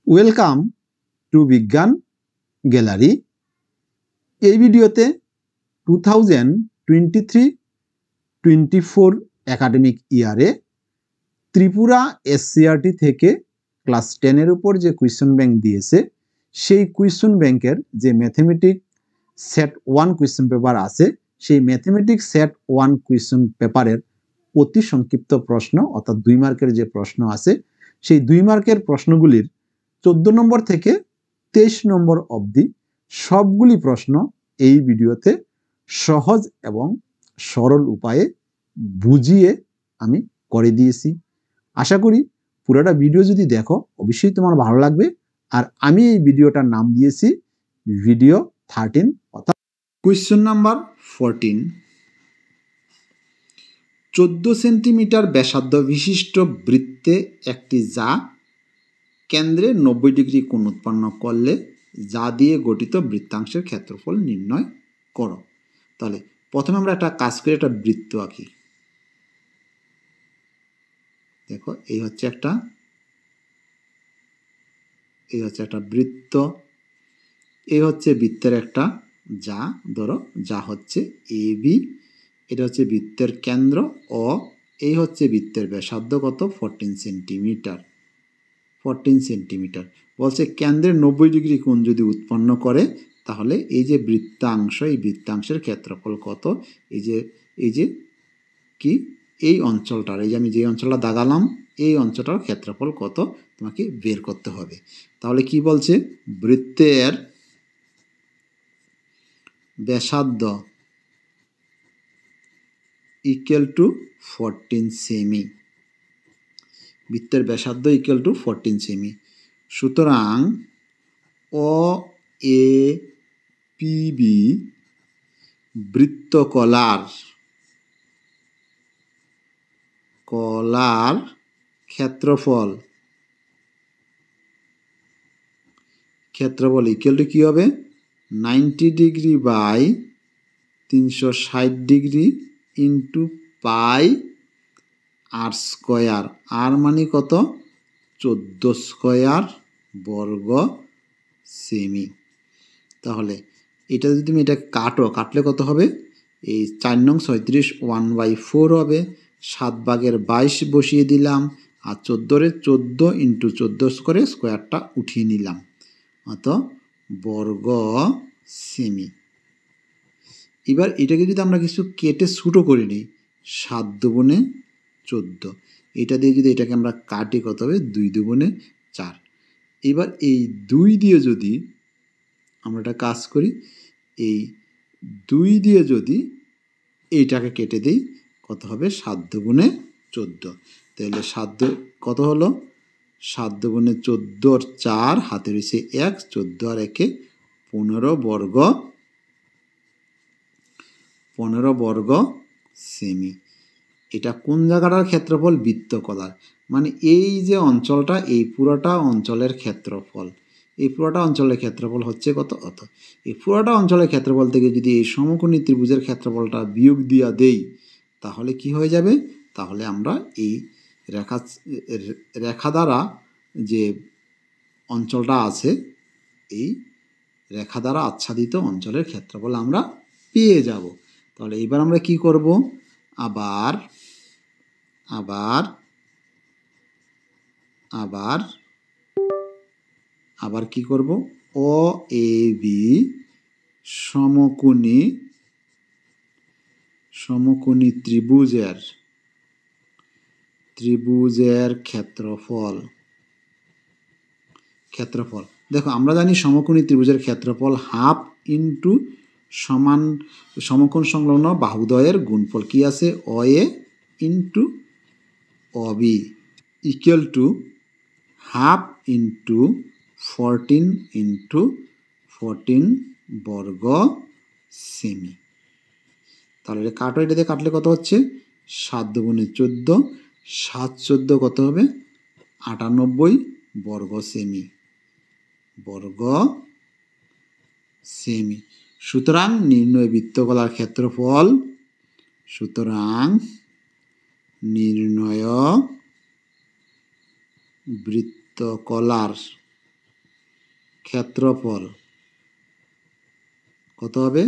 Welcome to বিজ্ঞান gallery. এই ভিডিওতে 2023-24 একাডেমিক ইয়ারে ত্রিপুরা এসসিআরটি থেকে ক্লাস 10 উপর যে কোয়েশ্চন ব্যাংক দিয়েছে সেই কোয়েশ্চন ব্যাংকের যে ম্যাথমেটিক্স সেট 1 কোয়েশ্চন পেপার আছে সেই ম্যাথমেটিক্স সেট 1 কোয়েশ্চন পেপারের অতি সংক্ষিপ্ত প্রশ্ন অর্থাৎ 2 মার্কের যে প্রশ্ন আছে সেই 2 মার্কের প্রশ্নগুলির 14 নম্বর থেকে 23 নম্বর অবধি সবগুলি প্রশ্ন এই ভিডিওতে সহজ এবং সরল উপায়ে বুঝিয়ে আমি করে দিয়েছি। আশা করি পুরোটা ভিডিও যদি দেখো অবশ্যই তোমার ভালো লাগবে। আর আমি এই ভিডিওটার নাম দিয়েছি ভিডিও 13 অর্থাৎ কোয়েশ্চন নাম্বার 14। 14 সেন্টিমিটার ব্যাসার্ধ বিশিষ্ট বৃত্তে একটি যা কেন্দ্রে 90 ডিগ্রি কোণ উৎপন্ন করলে যা দিয়ে গঠিত বৃত্তাংশের ক্ষেত্রফল নির্ণয় করো। তাহলে প্রথমে আমরা একটা কাজ করে একটা বৃত্ত আঁকি। দেখো এই হচ্ছে একটা বৃত্ত, এই হচ্ছে বৃত্তের একটা যা, ধরো যা হচ্ছে এ বি, এটা হচ্ছে বৃত্তের কেন্দ্র ও এই হচ্ছে বৃত্তের ব্যাসার্ধ কত 14 সেন্টিমিটার। 14 সেন্টিমিটার বলছে কেন্দ্রের 90 ডিগ্রি কোণ যদি উৎপন্ন করে তাহলে এই যে বৃত্তাংশ, এই বৃত্তাংশের ক্ষেত্রফল কত, এই যে কি এই অঞ্চলটার, এই যে আমি যে অঞ্চলটা দাগালাম এই অঞ্চলটার ক্ষেত্রফল কত তোমাকে বের করতে হবে। তাহলে কি বলছে, বৃত্তের ব্যাসার্ধ ইকুয়াল টু 14 সেমি, বৃত্তের ব্যাসার্ধ ইকুয়াল টু 14 সেমি। সুতরাং ও এ পি বি বৃত্তকলার ক্ষেত্রফল ইকুয়াল টু কি হবে 90 degree by 360 degree into pi r square, আর মানে কত 14 স্কোয়ার বর্গ সেমি। তাহলে এটা যদি তুমি এটা কাটলে কত হবে, এই 4 নং 37 1/4 হবে, 7 ভাগের 22 বসিয়ে দিলাম আর 14 ইন্টু 14 করে স্কোয়ারটা উঠিয়ে নিলাম, অত বর্গ সেমি। এবার এটাকে যদি আমরা কিছু কেটে ছোটো করে নিই 7 দুগুণে 14, এটা দিয়ে যদি এটাকে আমরা কাটি কত হবে 2 দুগুণে 4। এবার এই 2 দিয়ে যদি আমরা একটা কাজ করি, এই 2 দিয়ে যদি এইটাকে কেটে দিই কত হবে 7 দুগুণে 14। তাহলে 7 কত হলো 7 দুগুণে 14 4, হাতে রয়েছে 1, 14 আর 1 15 বর্গ সেমি। এটা কোন জায়গাটার ক্ষেত্রফল, বৃত্তকলার, মানে এই যে অঞ্চলটা এই পুরোটা অঞ্চলের ক্ষেত্রফল, এই পুরোটা অঞ্চলের ক্ষেত্রফল হচ্ছে কত অত। এই পুরোটা অঞ্চলের ক্ষেত্রফল থেকে যদি এই সমকোণী ত্রিভুজের ক্ষেত্রফলটা বিয়োগ দিয়া দেই তাহলে কি হয়ে যাবে, তাহলে আমরা এই রেখা দ্বারা যে অঞ্চলটা আছে এই রেখা দ্বারা আচ্ছাদিত অঞ্চলের ক্ষেত্রফল আমরা পেয়ে যাব। তাহলে এবার আমরা কি করব, আবার আবার আবার আবার কি করব, ও এ বি সমকোণী ত্রিভুজের ক্ষেত্রফল। দেখো আমরা জানি সমকোণী ত্রিভুজের ক্ষেত্রফল হাফ ইন্টু সমকোণ সংলগ্ন বাহুদ্বয়ের গুণফল কি আছে O A into O B equal to half into 14 into 14 বর্গ সেমি। তাহলে কাটো, এটা দিয়ে কাটলে কত হচ্ছে 7 দুগুণে 14, 7 14 কত হবে 98 বর্গ সেমি। সুতরাং নির্ণয় বৃত্তকলার ক্ষেত্রফল, সুতরাং নির্ণয় বৃত্তকলার ক্ষেত্রফল কত হবে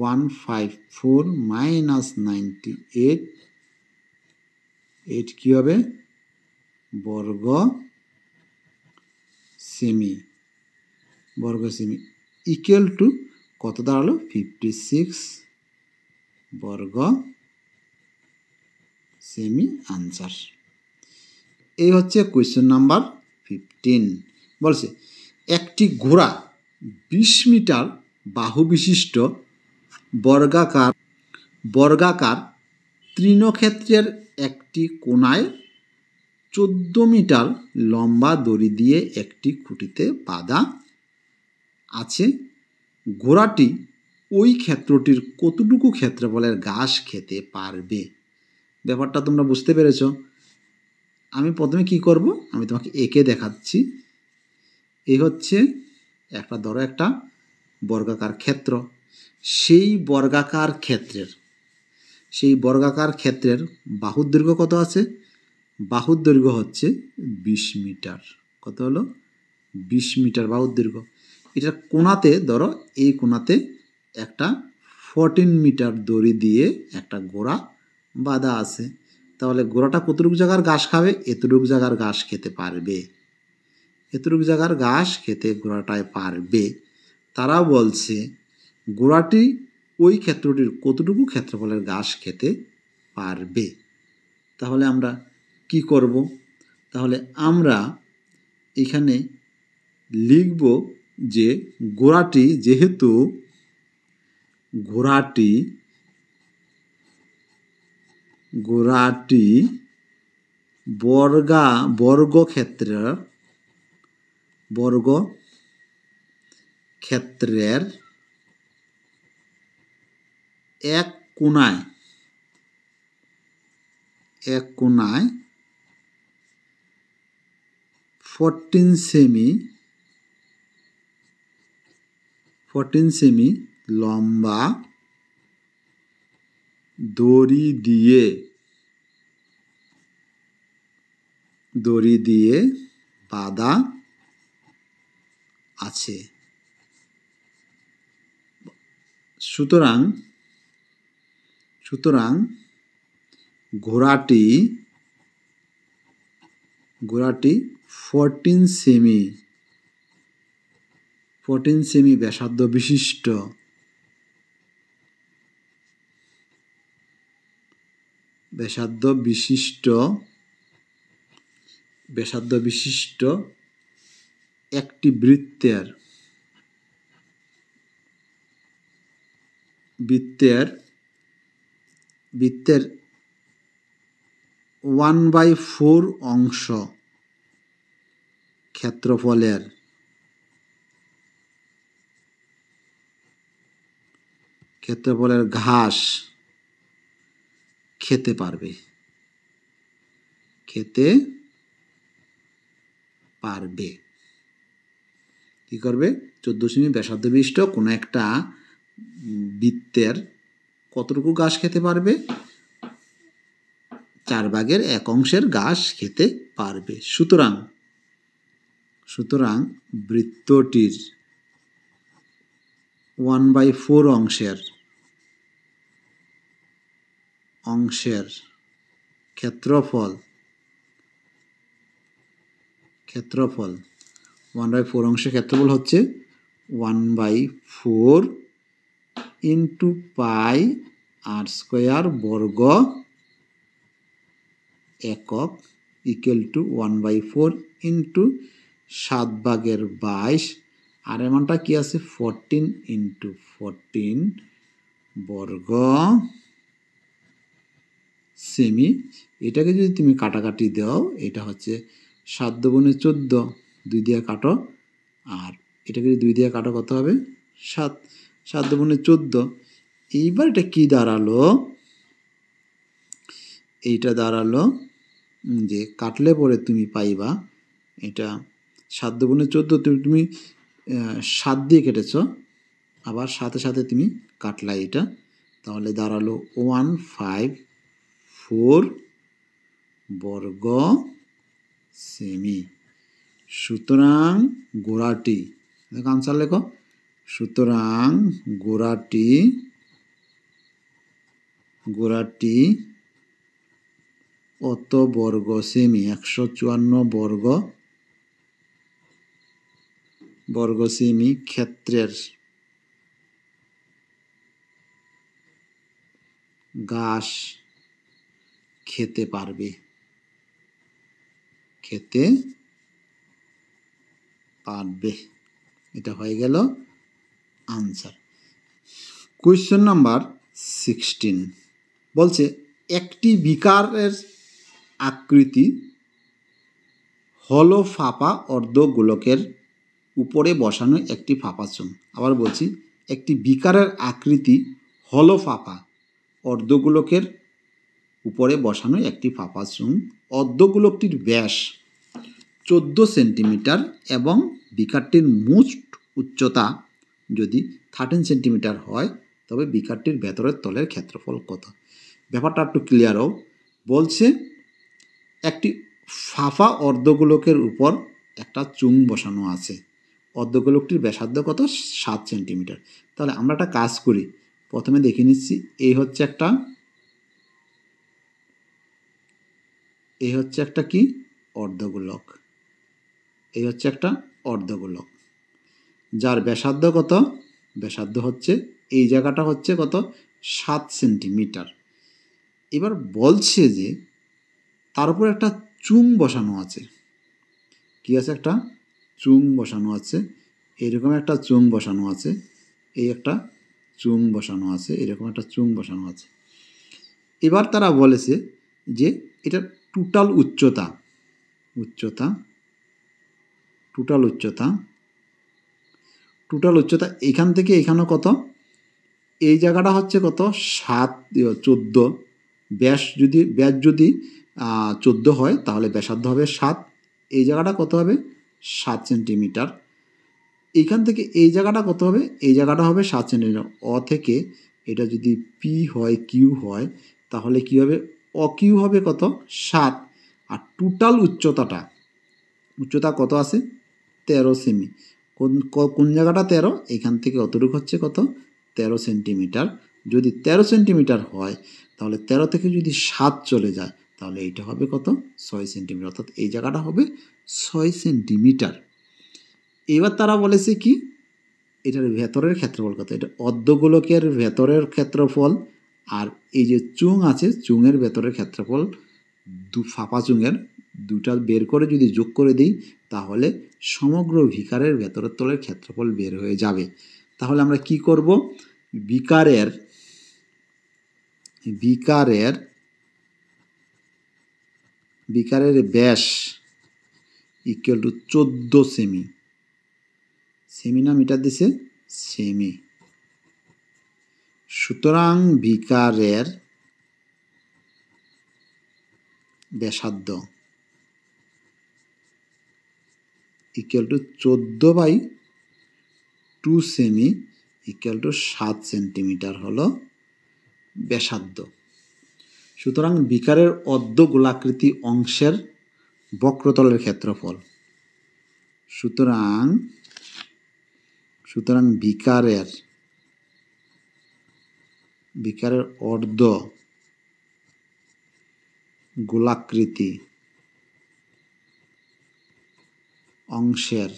154 মাইনাস 98 8 কি হবে বর্গ সেমি ইকুয়াল টু কত দাঁড়ালো 56 বর্গ সেমি আনসার। এই হচ্ছে কোয়েশ্চেন নাম্বার 15। বলছে একটি ঘোড়া 20 মিটার বাহু বিশিষ্ট বর্গাকার তৃণক্ষেত্রের একটি কোণায় 14 মিটার লম্বা দড়ি দিয়ে একটি খুঁটিতে বাঁধা আছে। ঘোড়াটি ওই ক্ষেত্রটির কতটুকু ক্ষেত্রফলের ঘাস খেতে পারবে? ব্যাপারটা তোমরা বুঝতে পেরেছ। আমি প্রথমে কি করব, আমি তোমাকে এঁকে দেখাচ্ছি। এই হচ্ছে একটা ধরো একটা বর্গাকার ক্ষেত্র। সেই বর্গাকার ক্ষেত্রের বাহুর দৈর্ঘ্য কত আছে? বাহুর দৈর্ঘ্য হচ্ছে 20 মিটার। কত হলো 20 মিটার বাহুর দৈর্ঘ্য। এটার কোণাতে ধরো এই কোণাতে একটা 14 মিটার দড়ি দিয়ে একটা ঘোড়া বাঁধা আছে। তাহলে ঘোড়াটা কতটুকু জায়গার ঘাস খাবে? এতটুকু জায়গার ঘাস খেতে পারবে। এতটুকু জায়গার ঘাস খেতে ঘোড়াটায় পারবে। তারা বলছে ঘোড়াটি ওই ক্ষেত্রটির কতটুকু ক্ষেত্রফলের ঘাস খেতে পারবে। তাহলে আমরা কি করব? তাহলে আমরা এখানে লিখব যে যেহেতু ঘোড়াটি বর্গক্ষেত্রের এক কোণায় 14 সেমি লম্বা দড়ি দিয়ে বাঁধা আছে। সুতরাং ঘোড়াটি 14 সেমি ব্যাসার্ধ বিশিষ্ট একটি বৃত্তের 1/4 অংশ ক্ষেত্রফলের ঘাস খেতে পারবে। কি করবে? 14 সেমি ব্যাসার্ধ বিশিষ্ট কোনো একটা বৃত্তের কতটুকু ঘাস খেতে পারবে? 4/1 অংশের ঘাস খেতে পারবে। সুতরাং বৃত্তটির 1/4 অংশের ক্ষেত্রফল 1/4 অংশের ক্ষেত্রফল হচ্ছে 1/4 ইন্টু পাই r² বর্গ একক ইকুয়াল টু 1/4 ইন্টু 7/22 আর এর মানটা কি আছে 14 ইন্টু 14 বর্গ সেমি। এটাকে যদি তুমি কাটাকাটি দাও, এটা হচ্ছে 7 দুগুণে 14, 2 দিয়ে কাটো, আর এটাকে যদি 2 দিয়ে কাটো কত হবে 7 দুগুণে 14। এইবার এটা কি দাঁড়ালো? এইটা দাঁড়ালো যে কাটলে পরে তুমি পাইবা এটা 7 দুগুণে 14, তুমি 7 দিয়ে কেটেছ, আবার সাথে সাথে তুমি কাটলা এটা, তাহলে দাঁড়ালো 154 বর্গ সেমি। সুতরাং ঘোড়াটি দেখো আনসার লেখো। সুতরাং গোড়াটি অত বর্গ সেমি, 154 বর্গ সেমি ক্ষেত্রের ঘাস খেতে পারবে। এটা হয়ে গেল আনসার। কোয়েশ্চেন নাম্বার 16 বলছে একটি বিকারের আকৃতি হলো ফাঁপা অর্ধগোলকের উপরে বসানো একটি ফাঁপা চুং। আবার বলছি, একটি বিকারের আকৃতি হলো ফাঁপা অর্ধগোলকের উপরে বসানো একটি ফাঁপা চুং। অর্ধগোলকটির ব্যাস 14 সেন্টিমিটার এবং বিকারটির মোট উচ্চতা যদি 13 সেন্টিমিটার হয় তবে বিকারটির ভেতরের তলের ক্ষেত্রফল কত? ব্যাপারটা একটু ক্লিয়ার হোক। বলছে একটি ফাঁপা অর্ধগোলকের উপর একটা চুং বসানো আছে, অর্ধগোলকটির ব্যাসার্ধ কত? 7 সেন্টিমিটার। তাহলে আমরা একটা কাজ করি, প্রথমে দেখে নিচ্ছি। এই হচ্ছে একটা কি অর্ধগোলক, এই হচ্ছে একটা অর্ধগোলক যার ব্যাসার্ধ কত? ব্যাসার্ধ হচ্ছে এই জায়গাটা হচ্ছে কত? 7 সেন্টিমিটার। এবার বলছে যে তার উপর একটা চুং বসানো আছে। কি আছে? একটা চুং বসানো আছে। এরকম একটা চুং বসানো আছে, এই একটা চুং বসানো আছে, এরকম একটা চুং বসানো আছে। এবার তারা বলেছে যে এটা টোটাল উচ্চতা এখান থেকে এখানে কত? এই জায়গাটা হচ্ছে কত? 14। ব্যাস যদি 14 হয় তাহলে ব্যাসার্ধ হবে 7। এই জায়গাটা কত হবে? 7 সেন্টিমিটার। এইখান থেকে এই জায়গাটা কত হবে? এই জায়গাটা হবে 7 সেন্টিমিটার। অ থেকে এটা যদি পি হয়, কিউ হয়, তাহলে কি হবে? অকিউ হবে কত? 7। আর টোটাল উচ্চতা কত আছে? 13 সেমি। কোন জায়গাটা 13? এখান থেকে অতটুকু হচ্ছে কত? 13 সেন্টিমিটার। যদি 13 সেন্টিমিটার হয় তাহলে 13 থেকে যদি 7 চলে যায় তাহলে এইটা হবে কত? 6 সেন্টিমিটার। অর্থাৎ এই জায়গাটা হবে 6 সেন্টিমিটার। এবার তারা বলেছে কি এটার ভেতরের ক্ষেত্রফল কত? এটা অর্ধগোলকের ভেতরের ক্ষেত্রফল, আর এই যে চুং আছে চুঙের ভেতরের ক্ষেত্রফল, ফাঁপা চুঙের দুটা বের করে যদি যোগ করে দিই তাহলে সমগ্র বিকারের ভেতরের তলের ক্ষেত্রফল বের হয়ে যাবে। তাহলে আমরা কি করব? বিকারের ব্যাস ইকুয়াল টু 14 সেমি। সেমি না মিটার দিছে? সেমি। সুতরাং বিকারের ব্যাসার্ধ equal two 14/2 semi equal to 7 centimetre হলো ব্যাসার্ধ। সুতরাং বিকারের অর্ধগোলাকৃতি অংশের বক্রতলের ক্ষেত্রফল। সুতরাং বিকারের অর্ধ গোলাকৃতি অংশের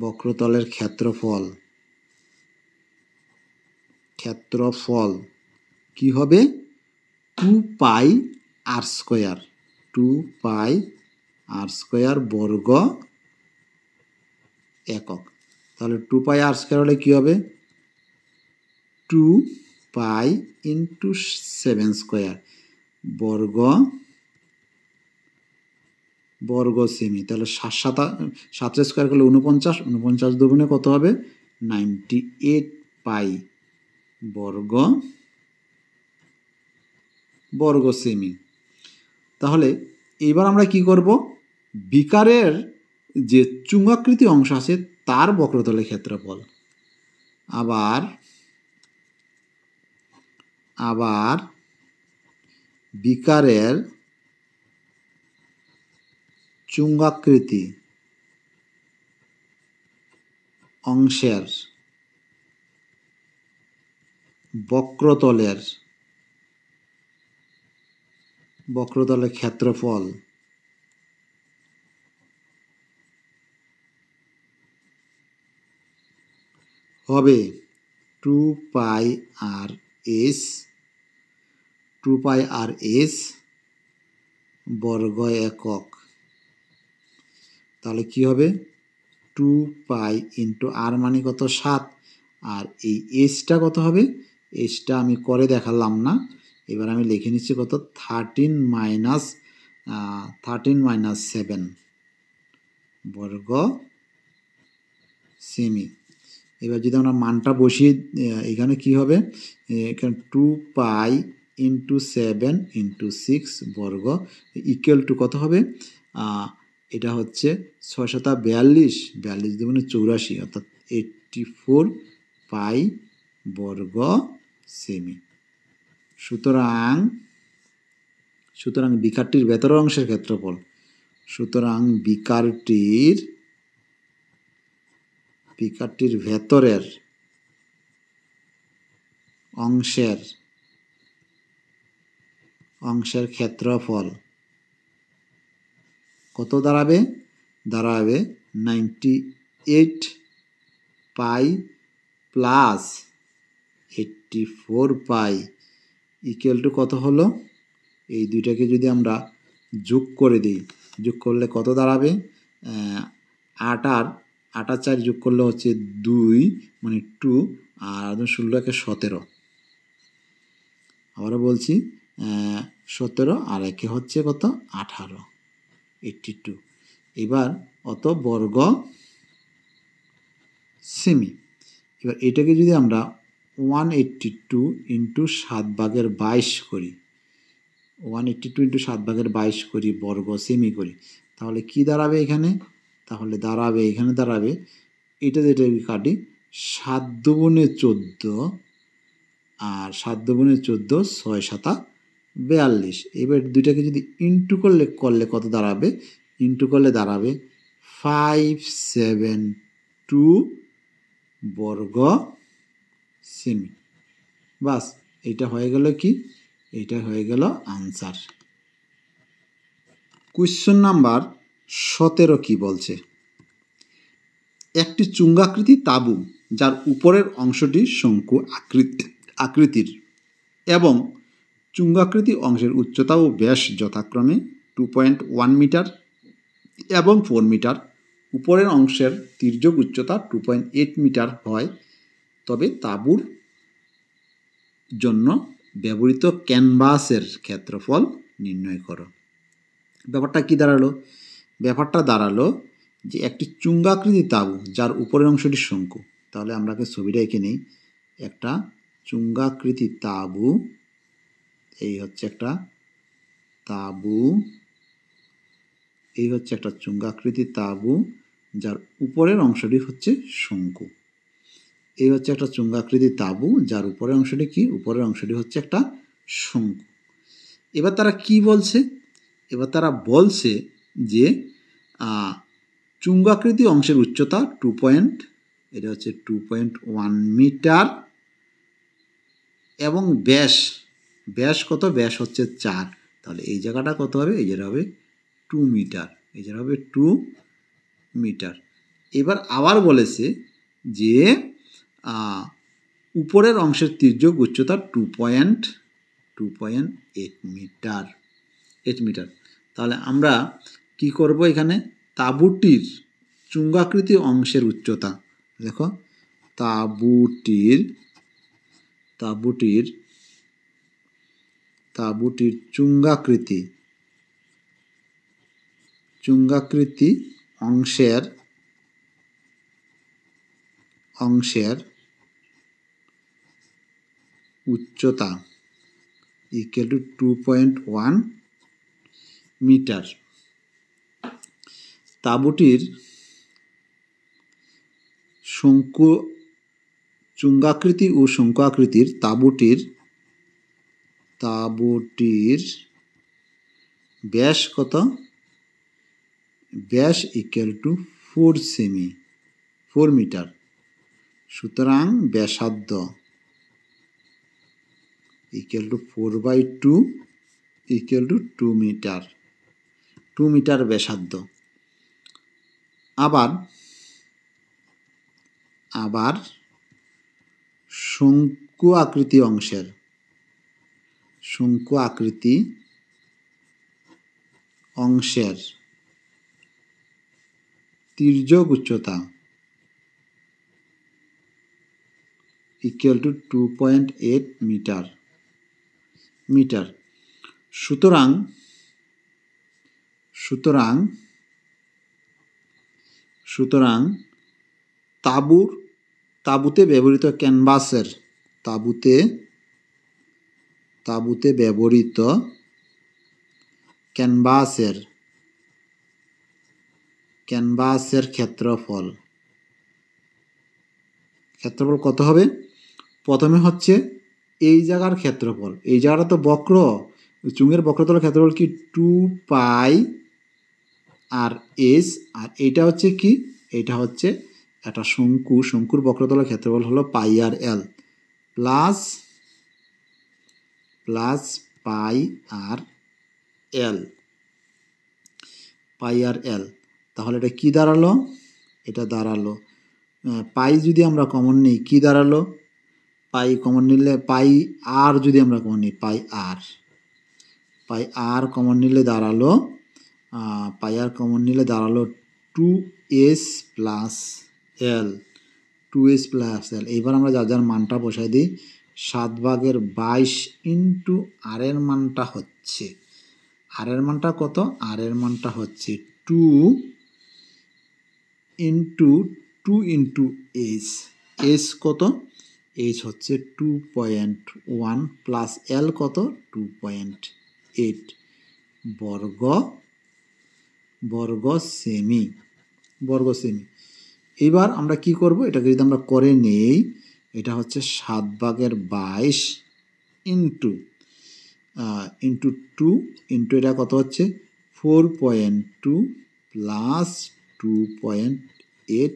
বক্রতলের ক্ষেত্রফল কি হবে? 2πr² বর্গ একক। তাহলে 2πr² হলে কি হবে? 2π × 7² বর্গ সেমি। তাহলে 7 স্কোয়ার করলে 49, 49 দুগুণে কত হবে? 98 পাই বর্গ সেমি। তাহলে এবার আমরা কি করব? বিকারের যে চুঙ্গাকৃতি অংশ আছে তার বক্রতলের ক্ষেত্রফল আবার বিকারের চুঙ্গাকৃতি অংশের বক্রতলের ক্ষেত্রফল হবে 2πr/s বর্গ একক। তাহলে কি হবে 2π ইন্টু r মানে কত 7, আর এই এসটা কত হবে, এসটা আমি করে দেখালাম না, এবার আমি লিখে নিচ্ছি কত 13 - 7 বর্গ সেমি। এবার যদি আমরা মানটা বসিয়ে এখানে কি হবে, এখানে 2π ইন্টু 7 ইন্টু 6 বর্গ ইকুয়াল টু কত হবে, এটা হচ্ছে 6 × 42, 42 দুগুণে 84, অর্থাৎ 84 পাই বর্গ সেমি। সুতরাং বিকারটির ভেতরের অংশের ক্ষেত্রফল, সুতরাং বিকারটির ভেতরের অংশের ক্ষেত্রফল কত দাঁড়াবে, 98 পাই প্লাস 84 পাই ইকুয়াল টু কত হলো, এই দুইটাকে যদি আমরা যোগ করে দিই, যোগ করলে কত দাঁড়াবে, 8 আর 4 যোগ করলে হচ্ছে 2 মানে 2, আর 16 × 17, আবারও বলছি 17 আর 1 হচ্ছে কত 18, 82। এবার অত বর্গ সেমি। এবার এটাকে যদি আমরা 182 ইন্টু 7/22 করি, 182 ইন্টু 7/22 করি, বর্গ সেমি করি, তাহলে কি দাঁড়াবে এখানে, দাঁড়াবে এটা যেটা কাটি 7 দুগুণে 14, আর 7 দুগুণে 14, 6 × 7 42। এবার দুইটাকে যদি ইন্টু করলে কত দাঁড়াবে, ইন্টু করলে দাঁড়াবে 572 বর্গ সেমি। বাস, এটা হয়ে গেল কি, এটা হয়ে গেল আনসার। কোয়েশ্চন নাম্বার 17 কি বলছে, একটি চুঙ্গাকৃতি তাঁবু যার উপরের অংশটি শঙ্কু আকৃতির এবং চুঙ্গাকৃতি অংশের উচ্চতা ও ব্যাস যথাক্রমে 2.1 মিটার এবং 4 মিটার, উপরের অংশের তির্যক উচ্চতা 2.8 মিটার হয়, তবে তাঁবুর জন্য ব্যবহৃত ক্যানভাসের ক্ষেত্রফল নির্ণয় করো। ব্যাপারটা কি দাঁড়ালো, ব্যাপারটা দাঁড়ালো যে একটি চুঙ্গাকৃতি তাঁবু যার উপরের অংশটি শঙ্কু, তাহলে আমরা ছবিটা এঁকে নিই, একটা চুঙ্গাকৃতি তাঁবু, এই হচ্ছে একটা তাঁবু, এই হচ্ছে একটা চুঙ্গাকৃতি তাঁবু যার উপরের অংশটি হচ্ছে শঙ্কু, এই হচ্ছে একটা চুঙ্গাকৃতি তাঁবু যার উপরের অংশটি কি, উপরের অংশটি হচ্ছে একটা শঙ্কু। এবার তারা কি বলছে, এবার তারা বলছে যে চুঙ্গাকৃতি অংশের উচ্চতা 2.1 মিটার এবং ব্যাস কত, ব্যাস হচ্ছে 4, তাহলে এই জায়গাটা কত হবে, এই জায়গা হবে 2 মিটার, এই জায়গা হবে 2 মিটার। এবার আবার বলেছে যে উপরের অংশের তির্যক উচ্চতা 2.8 মিটার, 8 মিটার। তাহলে আমরা কি করব, এখানে তাঁবুটির চুঙ্গাকৃতি অংশের উচ্চতা, দেখো তাঁবুটির চুঙ্গাকৃতি অংশের উচ্চতা ইকুয়াল টু 2.1 মিটার। তাঁবুটির চুঙ্গাকৃতি ও শঙ্কু আকৃতির তাঁবুটির ব্যাস কত, ব্যাস ইকুয়াল টু 4 সেমি, 4 মিটার। সুতরাং ব্যাসার্ধ ইকুয়াল টু 4/2 ইকুয়াল টু 2 মিটার, 2 মিটার ব্যাসার্ধ। আবার শঙ্কু আকৃতি অংশের তির্যক উচ্চতা ইকুয়াল টু 2.8 মিটার। সুতরাং তাঁবুতে ব্যবহৃত ক্যানভাসের ক্ষেত্রফল কত হবে? প্রথমে হচ্ছে এই জায়গার ক্ষেত্রফল, এই জায়গাটা তো বক্র, চুঙের বক্রতলের ক্ষেত্রফল কি 2 পাই আর এস, আর এইটা হচ্ছে কি, এইটা হচ্ছে একটা শঙ্কুর বক্রতলের ক্ষেত্রফল হলো পাই আর এল প্লাস পাই আর এল। তাহলে এটা কি দাঁড়ালো? এটা দাঁড়ালো পাই যদি আমরা কমন নিই কি দাঁড়ালো? পাই কমন নিলে পাই আর যদি আমরা কমন নিই পাই আর কমন নিলে দাঁড়ালো 2s প্লাস এল। এবার আমরা যার মানটা বসাই দিই, 7/22 ইন্টু আর এর মানটা হচ্ছে, আর এর মানটা কত? আর এর মানটা হচ্ছে 2 ইন্টু এস কত? এইচ হচ্ছে 2.1 প্লাস এল কত? 2.8 বর্গ সেমি। এবার আমরা কি করব? এটাকে যদি আমরা করে নেই, এটা হচ্ছে 7/22 ইন্টু 2 ইন্টু এটা কত হচ্ছে 4.2 প্লাস 2.8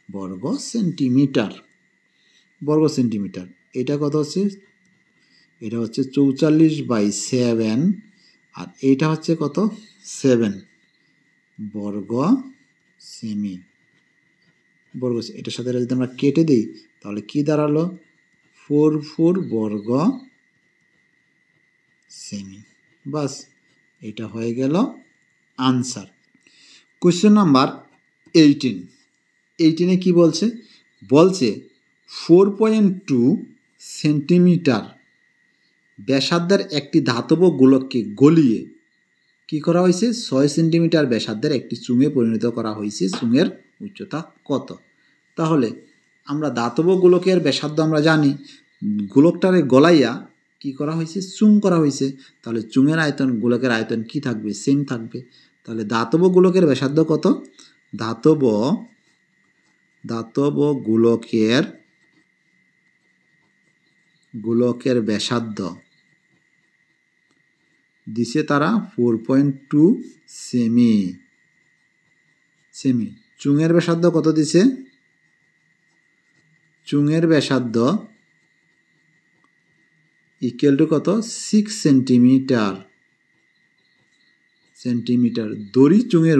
বর্গ সেন্টিমিটার। এটা কত হচ্ছে? এটা হচ্ছে 44/7 আর এইটা হচ্ছে কত? 7 বর্গ সেমি। এটার সাথে যদি আমরা কেটে দিই তাহলে কি দাঁড়ালো? 4 বর্গ সেমি। বাস, এটা হয়ে গেল আনসার। কোয়েশ্চেন নাম্বার 18 কি বলছে? 4.2 সেন্টিমিটার ব্যাসার্ধের একটি ধাতব গোলককে গলিয়ে কি করা হয়েছে? 6 সেন্টিমিটার ব্যাসার্ধের একটি চুঙে পরিণত করা হয়েছে। চুঙের উচ্চতা কত? তাহলে আমরা ধাতব গোলকের ব্যাসার্ধ আমরা জানি, গোলকটারে গলাইয়া কি করা হয়েছে? চুং করা হয়েছে। তাহলে চুঙের আয়তন, গোলকের আয়তন কি থাকবে? সেম থাকবে। তাহলে ধাতব গোলকের ব্যাসার্ধ কত? ধাতব গোলকের ব্যাসার্ধ দিছে তারা 4.2 সেমি। চুঙের ব্যাসার্ধ কত দিছে? চুঙের ব্যাসার্ধ ইকুয়াল টু কত? 6 সেন্টিমিটার। দড়ি চুঙের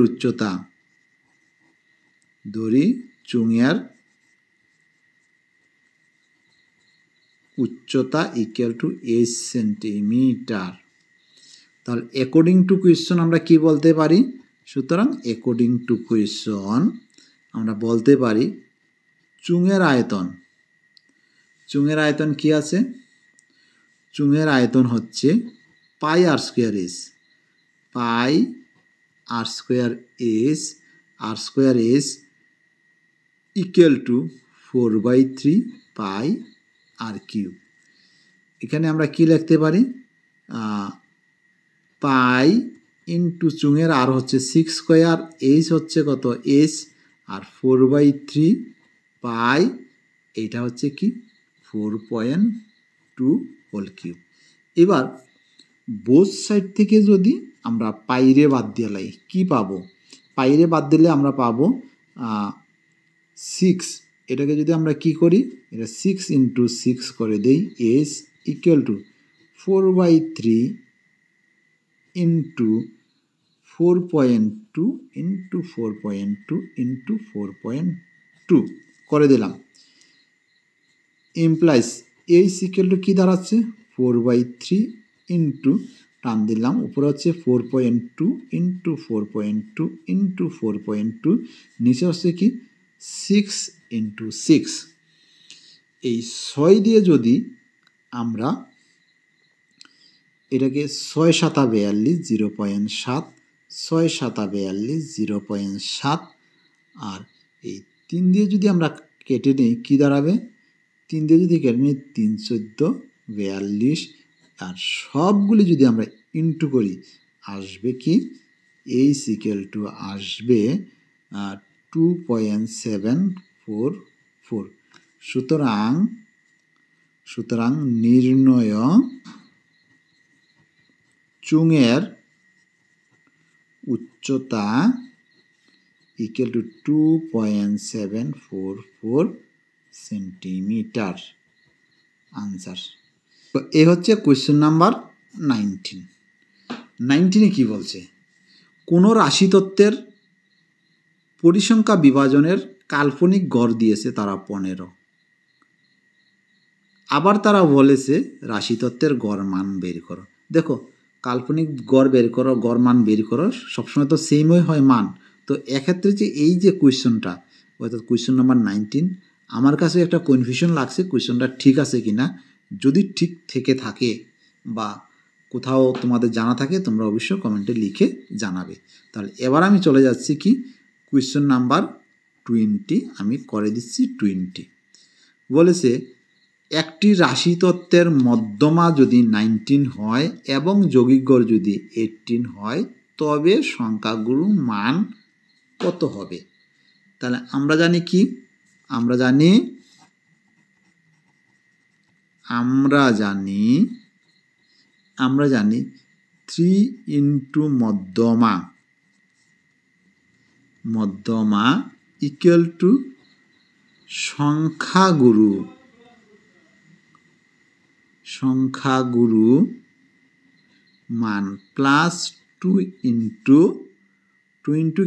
উচ্চতা ইকুয়াল টু 8 সেন্টিমিটার। তাহলে অ্যাকর্ডিং টু কোয়েশ্চন আমরা কি বলতে পারি? সুতরাং অ্যাকর্ডিং টু কোয়েশ্চন আমরা বলতে পারি চুঙের আয়তন কি আছে? চুঙের আয়তন হচ্ছে pi r square S equal to 4/3 pi r cube. এখানে আমরা কি লিখতে পারি? পাই ইন্টু চুঙের আর হচ্ছে 6 স্কোয়ার, এইচ হচ্ছে কত? এস, আর 4/3 পাই, এইটা হচ্ছে কি? 4.2 হোল কিউব। এবার বোথ সাইড থেকে যদি আমরা পাইরে বাদ দিয়ে লাই কি পাবো? পাইরে বাদ দিলে আমরা পাবো 6। এটাকে যদি আমরা কি করি, এটা 6 ইন্টু 6 করে দেই is equal to 4/3 into 4.2 into 4.2 into 4.2 করে দিলাম। ইমপ্লাইজ এই ইকুয়াল টু কী দাঁড়াচ্ছে 4/3 ইন্টু টান দিলাম উপরে হচ্ছে 4.2 ইন্টু 4.2 ইন্টু 4.2 নিচে হচ্ছে কি 6 ইন্টু 6। এই 6 দিয়ে যদি আমরা এটাকে 6 7 42 0.7, 6 7 42 0.7, আর এই 3 দিয়ে যদি আমরা কেটে নিই কী দাঁড়াবে, 3 দিয়ে যদি কেটে নিই 3 14 42, আর সবগুলি যদি আমরা ইন্টু করি আসবে কি এইচ ইকুয়াল টু আসবে 2.744। সুতরাং নির্ণয় চুঙের উচ্চতা ইকুয়াল টু 2.744 সেন্টিমিটার। আনসার। তো এই হচ্ছে কোয়েশ্চেন নাম্বার 19। 19-এ কী বলছে, কোনো রাশিতত্ত্বের পরিসংখ্যা বিভাজনের কাল্পনিক গড় দিয়েছে তারা 15। আবার তারা বলেছে রাশিতত্ত্বের গড় মান বের করো। দেখো কাল্পনিক গড় বের করো, গড় মান বের করো, সবসময় তো সেমই হয় মান। তো এক্ষেত্রে যে এই যে কোয়েশ্চনটা অর্থাৎ কোয়েশ্চন নাম্বার 19, আমার কাছে একটা কনফিউশন লাগছে কোয়েশ্চনটা ঠিক আছে কি না। যদি ঠিক থেকে থাকে বা কোথাও তোমাদের জানা থাকে তোমরা অবশ্যই কমেন্টে লিখে জানাবে। তাহলে এবার আমি চলে যাচ্ছি কি কোয়েশ্চন নাম্বার 20, আমি করে দিচ্ছি 20। বলেছে একটি রাশিতত্ত্বের মধ্যমা যদি 19 হয় এবং যৌগিক গড় যদি 18 হয় তবে সংখ্যাগুলোর মান কত হবে। তাহলে আমরা জানি কি, আমরা জানি 3 ইন্টু মধ্যমা ইকুয়াল টু সংখ্যাগুরু মান প্লাস 2 ইন্টু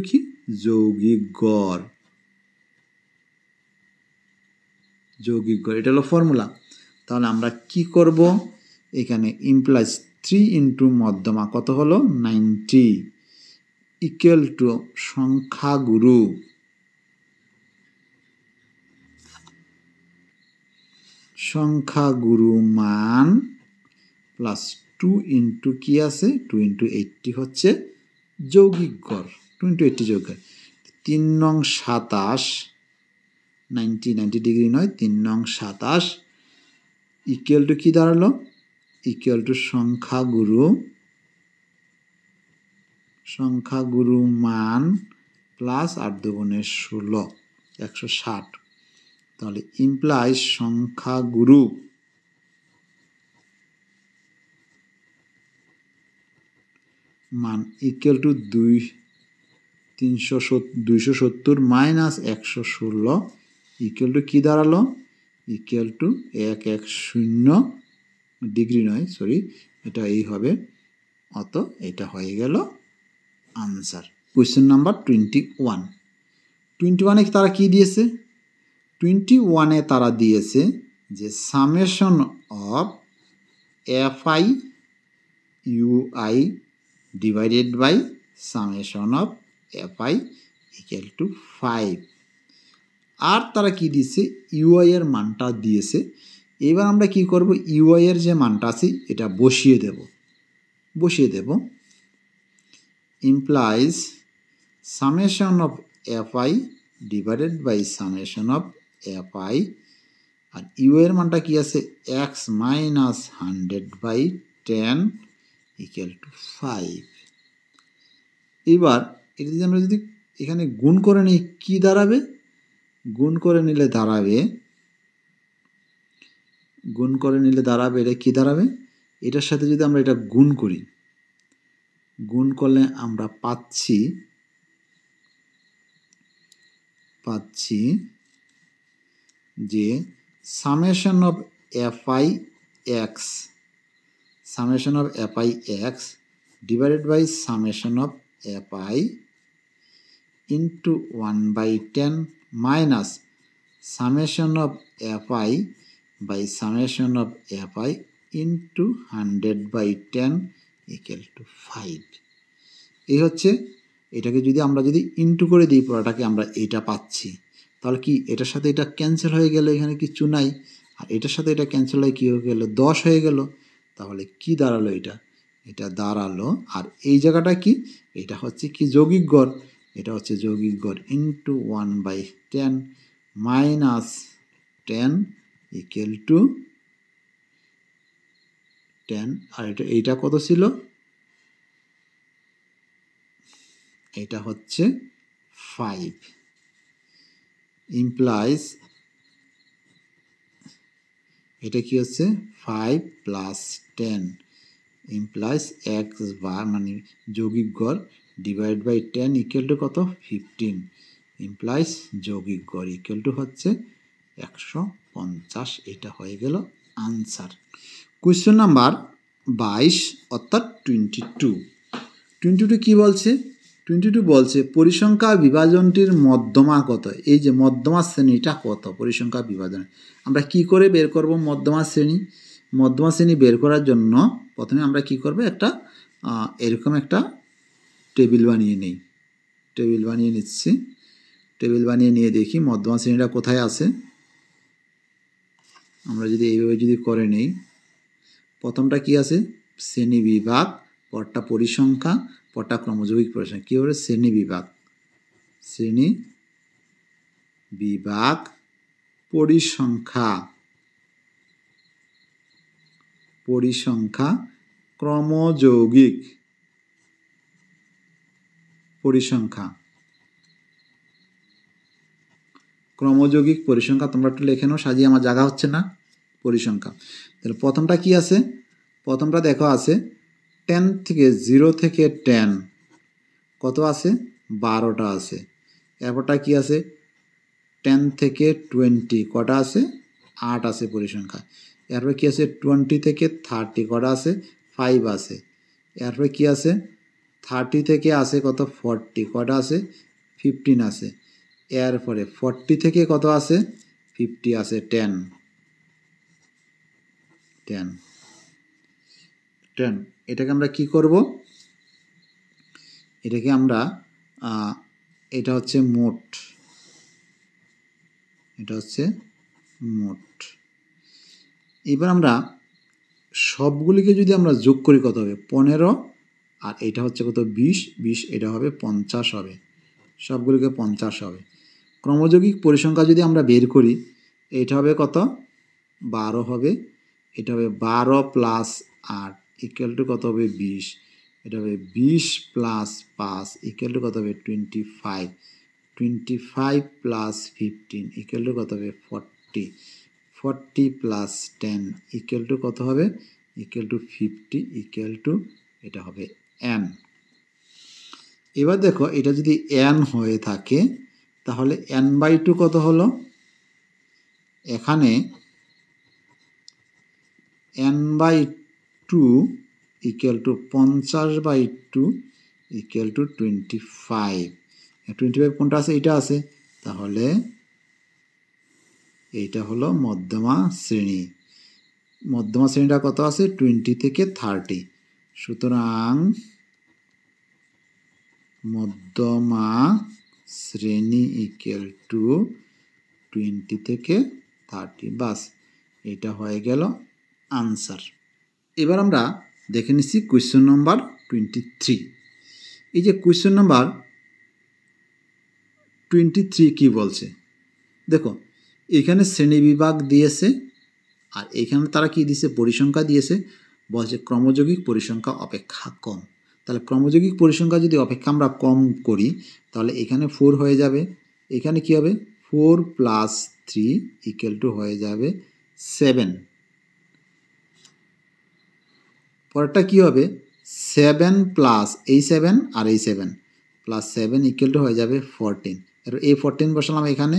কি যৌগিক গড়, এটা হলো ফর্মুলা। তাহলে আমরা কি করব, এখানে ইমপ্লাইজ 3 ইন্টু মধ্যমা কত হলো 90 ইকুয়াল টু সংখ্যাগুরু মান প্লাস 2 ইন্টু কি আছে 2 ইন্টু 80 হচ্ছে যৌগিক গড়, 2 ইন্টু 80 যৌগিক গড়। 3 নং 27 90 ডিগ্রি নয় 3 নং 27 ইকুয়াল টু কি দাঁড়ালো, ইকুয়াল টু সংখ্যাগুরু মান প্লাস 8 দুগুণে 16 160। তাহলে ইমপ্লাইজ সংখ্যাগুরু মান equal to 270 minus 116 equal to কী দাঁড়ালো, ইকুয়াল টু 110 ডিগ্রি নয় সরি এটা এই হবে, অত এটা হয়ে গেল আনসার। কোয়েশ্চেন নাম্বার 21-এ তারা কি দিয়েছে, 21-এ তারা দিয়েছে যে summation of fi ui divided by summation of fi equal to 5। আর তারা কি দিয়েছে ইউআই এর মানটা দিয়েছে। এবার আমরা কি করব, ইউআই এর যে মানটা আছে এটা বসিয়ে দেব implies summation of fi divided by summation of fi, আর ইউ এর মানটা কি আছে x মাইনাস 100/10 ইকুয়াল টু 5। এবার এটা যদি আমরা এখানে গুণ করে নিই কি দাঁড়াবে, গুণ করে নিলে দাঁড়াবে এটা কি দাঁড়াবে, এটার সাথে যদি আমরা এটা গুণ করলে আমরা পাচ্ছি পাচ্ছি যে summation of f i x divided by summation of f i into 1/10 minus summation of f i by summation of f i into 100/10 equal to 5। এই হচ্ছে, এটাকে যদি আমরা ইন্টু করে দিই পুরোটাকে, আমরা এটা পাচ্ছি। তাহলে কি এটার সাথে এটা ক্যান্সেল হয়ে গেল, এখানে কিছু নাই, আর এটার সাথে এটা ক্যান্সেল হয়ে কী হয়ে গেল, 10 হয়ে গেল। তাহলে কি দাঁড়ালো, এটা দাঁড়ালো, আর এই জায়গাটা কি, এটা হচ্ছে কি যৌগিক গড়, এটা হচ্ছে যৌগিক গড় ইন্টু 1/10 মাইনাস 10 ইকুয়াল টু 10। আর এইটা কত ছিল, এটা হচ্ছে 5, ইমপ্লাইজ এটা কি হচ্ছে 5 প্লাস 10 ইমপ্লাইজ এক্স বার মানে যৌগিক গড় ডিভাইড বাই 10 ইকুয়াল টু কত 15, ইমপ্লাইজ যৌগিক গড় ইকুয়াল টু হচ্ছে 150। এটা হয়ে গেল আনসার। কোয়েশ্চন নাম্বার 22 অর্থাৎ 22 কি বলছে, 22 বলছে পরিসংখ্যা বিভাজনটির মধ্যমা কত। এই যে মধ্যমা শ্রেণীটা কত পরিসংখ্যা বিভাজন, আমরা কি করে বের করব মধ্যমা শ্রেণী বের করার জন্য প্রথমে আমরা কি করব, একটা এরকম একটা টেবিল বানিয়ে নিই। টেবিল বানিয়ে নিয়ে দেখি মধ্যমা শ্রেণীটা কোথায় আছে। আমরা যদি এইভাবে করে নেই, প্রথমটা কি আছে শ্রেণী বিভাগ, পরটা পরিসংখ্যা, পরটা ক্রমযৌগিক পরিসংখ্যা। কি হবে শ্রেণী বিভাগ পরিসংখ্যা ক্রমযৌগিক পরিসংখ্যা। তোমরা একটু লেখে নাও, সাজিয়ে আমার জায়গা হচ্ছে না। পরিসংখ্যা, তাহলে প্রথমটা কি আছে, প্রথমটা দেখো আছে 10 থেকে 0 থেকে 10 কত আছে 12টা আছে। এরপরটা কি আছে 10 থেকে 20 কটা আছে 8 আছে পরিসংখ্যা। এরপরে কি আছে 20 থেকে 30 কটা আছে 5 আছে। এরপরে কি আছে 30 থেকে আছে কত 40 কটা আছে 15 আছে। এরপরে 40 থেকে কত আছে 50 আছে 10। এটাকে আমরা কি করব, এটাকে আমরা এটা হচ্ছে মোট, এবার আমরা সবগুলিকে যদি আমরা যোগ করি কত হবে 15, আর এটা হচ্ছে কত 20, এটা হবে 50 হবে, সবগুলিকে 50 হবে। ক্রমযৌগিক পরিসংখ্যা যদি আমরা বের করি, এটা হবে কত 12 হবে, এটা হবে 12 প্লাস 8 ইকুয়াল টু কত হবে 20, এটা হবে 20 প্লাস 5 ইকুয়াল টু কত হবে 25 প্লাস 15 ইকুয়াল টু কত হবে 40 প্লাস 10 ইকুয়াল টু কত হবে ইকুয়াল টু 50 ইকুয়াল টু এটা হবে n। এবার দেখো এটা যদি n হয়ে থাকে তাহলে n/2 কত হলো, এখানে n/2 equal to 50/2 equal to 25 কোনটা আছে এটা আছে, তাহলে এইটা হলো মধ্যমা শ্রেণীটা কত আছে 20 থেকে 30। সুতরাং মধ্যমা শ্রেণী ইকুয়াল টু 20 থেকে 30, বাস এটা হয়ে গেল আনসার। এবার আমরা দেখে নিচ্ছি কোয়েশ্চন নাম্বার 23। এই যে কোয়েশ্চন নাম্বার 23 কি বলছে দেখো, এখানে শ্রেণী বিভাগ দিয়েছে, আর এখানে তারা কি দিয়েছে পরিসংখ্যা দিয়েছে, বলছে ক্রমযৌগিক পরিসংখ্যা অপেক্ষা কম। তাহলে ক্রমযৌগিক পরিসংখ্যা যদি অপেক্ষা আমরা কম করি তাহলে এখানে 4 হয়ে যাবে, এখানে কি হবে 4 প্লাস 3 ইকুয়াল টু হয়ে যাবে 7। পরেরটা কি হবে 7 প্লাস এই 7 আর এই 7 প্লাস 7 ইকুয়াল টু হয়ে যাবে 14। এরপর এই 14 বসালাম এখানে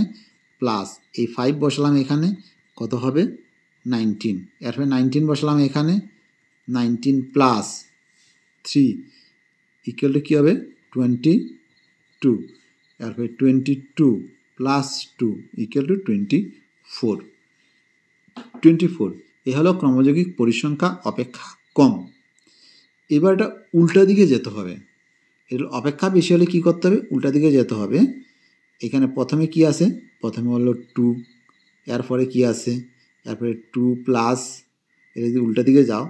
প্লাস এই 5 বসালাম এখানে, কত হবে 19। এরপরে 19 বসালাম এখানে, 19 প্লাস 3 ইকুয়াল টু কী হবে 22। এরপরে 22 প্লাস 2 ইকুয়াল টু 24। 24 এ হলো ক্রমযৌগিক পরিসংখ্যা অপেক্ষা কম। এবার এটা উল্টা দিকে যেতে হবে। এর অপেক্ষা বেশি হলে কী করতে হবে, উল্টা দিকে যেতে হবে। এখানে প্রথমে কি আছে, প্রথমে হলো 2, এরপরে কি আছে, এরপরে 2 প্লাস, এটা যদি উল্টা দিকে যাও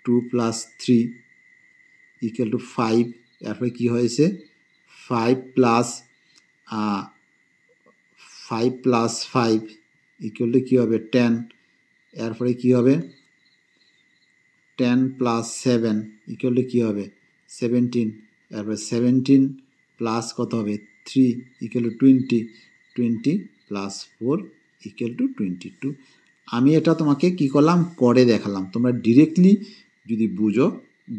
2 প্লাস 3 ইকুয়াল টু 5। এরপরে কী হয়েছে 5 প্লাস 5 ইকুয়াল টু কী হবে 10। এরপরে কী হবে 10 প্লাস 7 ইকুয়াল টু কী হবে 17। এরপরে 17 প্লাস কত হবে 3 equal to 20। 20 plus 4 equal to 22। আমি এটা তোমাকে কি করলাম করে দেখালাম, তোমরা ডিরেক্টলি যদি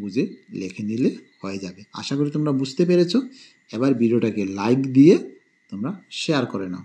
বুঝে লিখে নিলে হয়ে যাবে। আশা করি তোমরা বুঝতে পেরেছো। এবার ভিডিওটাকে লাইক দিয়ে তোমরা শেয়ার করে নাও।